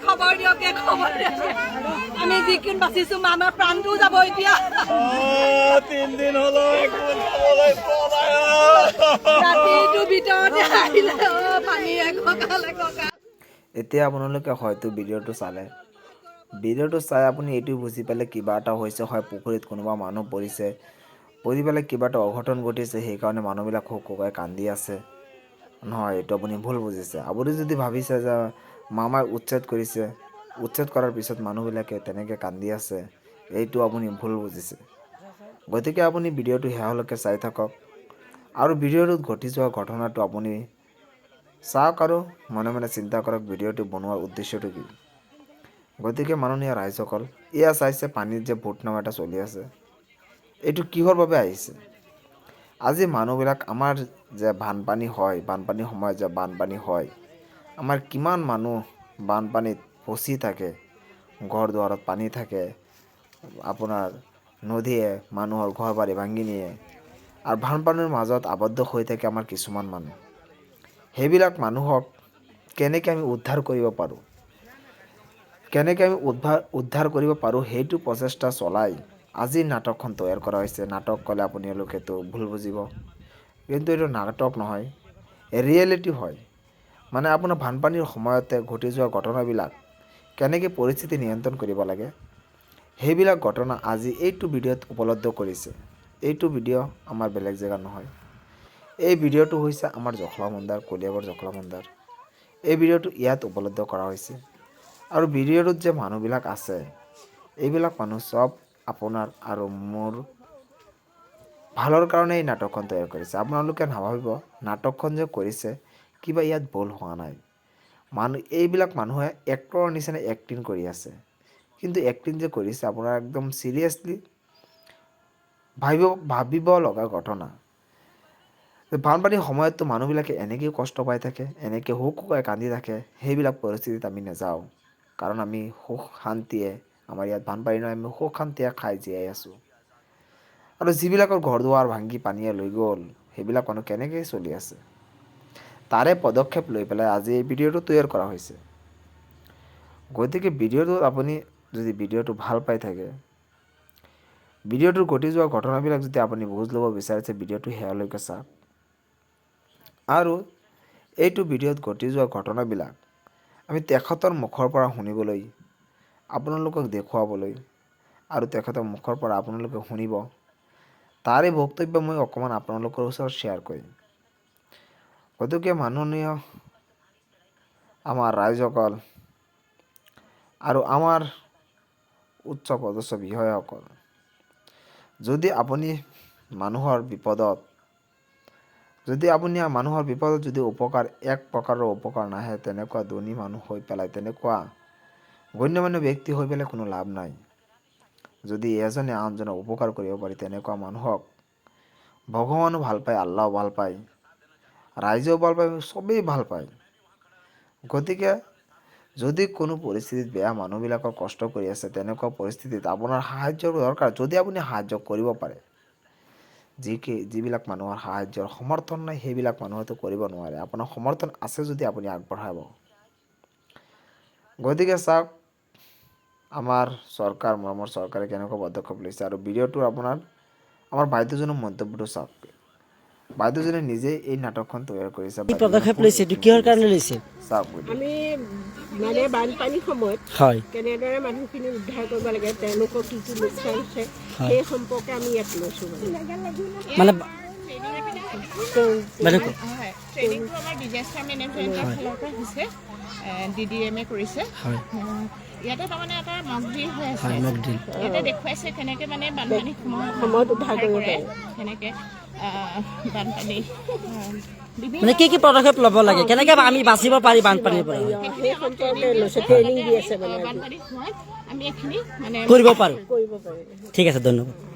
খবৰ দিয়ক খবৰ আমি যিকিন বাচিছো আমাৰ প্ৰাণটো যাব এতিয়া 3 দিন হলো ৰাতিটো ভিতৰতে আহিলে পানী এতিয়া আপোনালোকে হয়তো ভিডিঅ'টো চালে ভিডিঅ'টো চাই আপুনি এইটো বুজি পালে কিবা এটা হৈছে হয় পুখুৰীত কোনোবা মানুহ পৰিছে পৰি পেলাই কিবা এটা অঘটন ঘটিছে সেইকাৰণে মানুহবিলাক হুকুকাই কান্দি আছে নহয় এইটো আপুনি ভুল বুজিছে আপুনি যদি ভাবিছে যে মামাই উচ্ছেদ কৰিছে উচ্ছেদ কৰাৰ পিছত মানুহবিলাকে তেনেকৈ কান্দি আছে এইটো আপুনি ভুল বুজিছে গতিকে আপুনি ভিডিঅ'টো শেষলৈকে চাই থাকক আৰু ভিডিঅ'টোত ঘটি যোৱা ঘটনাটো আপুনি চাওক আৰু মনে মনে চিন্তা কৰক ভিডিঅ'টো বনোৱাৰ উদ্দেশ্যটো কি গতিকে মাননীয় ৰাইজসকল এয়া চাইছে পানীত যে ভোট নাম এটা চলি আছে এইটো কিহৰ বাবে আহিছে আজি মানুহবিলাক আমাৰ যে বানপানী হয় বানপানীৰ সময়ত যে বানপানী হয় আমাৰ কিমান মানুহ বানপানীত ফচি থাকে ঘৰ দুৱাৰত পানী থাকে আপোনাৰ নদীয়ে মানুহৰ ঘৰ বাৰী ভাঙি নিয়ে আৰু বানপানীৰ মাজত আবদ্ধ হৈ থাকে আমাৰ কিছুমান মানুহ সেইবিলাক মানুহক কেনেকৈ আমি উদ্ধাৰ কৰিব পাৰোঁ সেইটো প্ৰচেষ্টা চলাই আজি নাটকখন তৈয়াৰ কৰা হৈছে নাটক ক'লে আপোনালোকেতো ভুল বুজিব কিন্তু এইটো নাটক নহয় ৰিয়েলিটি হয় মানে আপোনাৰ বানপানীৰ সময়তে ঘটি যোৱা ঘটনাবিলাক কেনেকৈ পৰিস্থিতি নিয়ন্ত্ৰণ কৰিব লাগে সেইবিলাক ঘটনা আজি এইটো ভিডিঅ'ত উপলব্ধ কৰিছে এইটো ভিডিঅ' আমাৰ বেলেগ জেগা নহয় এই ভিডিঅ'টো হৈছে আমাৰ জখলাবন্ধাৰ কলিয়াবৰ জখলাবন্ধাৰ এই ভিডিঅ'টো ইয়াত উপলব্ধ কৰা হৈছে আৰু ভিডিঅ'টোত যে মানুহবিলাক আছে এইবিলাক মানুহ সব আপোনাৰ আৰু মোৰ ভালৰ কাৰণে এই নাটকখন তৈয়াৰ কৰিছে আপোনালোকে নাভাবিব নাটকখন যে কৰিছে কিবা ইয়াত ভুল হোৱা নাই এইবিলাক মানুহে এক্টৰৰ নিচিনা এক্টিং কৰি আছে কিন্তু এক্টিং যে কৰিছে আপোনাৰ একদম চিৰিয়াছলি ভাবিব লগা ঘটনা বানপানীৰ সময়ততো মানুহবিলাকে এনেকৈ কষ্ট পাই থাকে এনেকৈ হুকুকাই কান্দি থাকে সেইবিলাক পৰিস্থিতিত আমি নাযাওঁ কাৰণ আমি সুখ শান্তিয়ে আমাৰ ইয়াত বানপানী নহয় আমি সুখ শান্তিয়ে খাই জীয়াই আছোঁ আৰু যিবিলাকৰ ঘৰ দুৱাৰ ভাঙি পানীয়ে লৈ গ'ল সেইবিলাক মানুহ কেনেকৈ চলি আছে তাৰে পদক্ষেপ লৈ পেলাই আজি এই ভিডিঅ'টো তৈয়াৰ কৰা হৈছে গতিকে ভিডিঅ'টো আপুনি যদি ভিডিঅ'টো ভাল পাই থাকে ভিডিঅ'টোৰ ঘটি যোৱা ঘটনাবিলাক যদি আপুনি বুজ ল'ব বিচাৰিছে ভিডিঅ'টো শেষলৈকে চাওক আৰু এইটো ভিডিঅ'ত ঘটি যোৱা ঘটনাবিলাক আমি তেখেতৰ মুখৰ পৰা শুনিবলৈ আপোনালোকক দেখুৱাবলৈ আৰু তেখেতৰ মুখৰ পৰা আপোনালোকে শুনিব তাৰে বক্তব্য মই অকণমান আপোনালোকৰ ওচৰত শ্বেয়াৰ কৰিম গতিকে মাননীয় আমাৰ ৰাইজসকল আৰু আমাৰ উচ্চ পদস্থ বিষয়াসকল যদি আপুনি মানুহৰ বিপদত যদি উপকাৰ এক প্ৰকাৰৰ উপকাৰ নাহে তেনেকুৱা ধনী মানুহ হৈ পেলাই তেনেকুৱা গণ্যমান্য ব্যক্তি হৈ পেলাই কোনো লাভ নাই যদি এজনে আনজনক উপকাৰ কৰিব পাৰি তেনেকুৱা মানুহক ভগৱানো ভাল পায় আল্লাহও ভাল পায় ৰাইজেও ভাল পায় চবেই ভাল পায় গতিকে যদি কোনো পৰিস্থিতিত বেয়া মানুহবিলাকৰ কষ্ট কৰি আছে তেনেকুৱা পৰিস্থিতিত আপোনাৰ সাহায্যৰ দৰকাৰ যদি আপুনি সাহায্য কৰিব পাৰে যিবিলাক মানুহৰ সাহায্যৰ সমৰ্থন নাই সেইবিলাক মানুহেতো কৰিব নোৱাৰে আপোনাৰ সমৰ্থন আছে যদি আপুনি আগবঢ়াব গতিকে চাওক আমাৰ মৰমৰ চৰকাৰে কেনেকুৱা পদক্ষেপ লৈছে আৰু ভিডিঅ'টোৰ আপোনাৰ আমাৰ বাইদেউজনৰ মন্তব্যটো চাওক বাইদেউজনে নিজে এই নাটকখন তৈয়াৰ কৰিছে পদক্ষেপ লৈছে এইটো কিহৰ কাৰণে লৈছে চাওক আমি মানে বানপানীৰ সময়ত কেনেদৰে মানুহখিনি উদ্ধাৰ কৰিব লাগে তেওঁলোকৰ কি কি লোকচান হৈছে সেই সম্পৰ্কে আমি ইয়াত লৈছোঁ মানে ট্ৰেইনিংটো আমাৰ ডিজাষ্টাৰ মেনেজমেণ্টৰ ফালৰ পৰা হৈছে DDMA কৰিছে ইয়াতে তাৰমানে এটা মকড্ৰিল হৈ আছে ইয়াতে দেখুৱাইছে কেনেকৈ মানে বানপানীৰ সময়ত উদ্ধাৰ কৰিব পাৰে কেনেকৈ বানপানী মানে কি পদক্ষেপ ল'ব লাগে কেনেকৈ আমি বাচিব পাৰি বানপানীৰ পৰা ট্ৰেইনিং দি আছে কৰিব পাৰোঁ ঠিক আছে ধন্যবাদ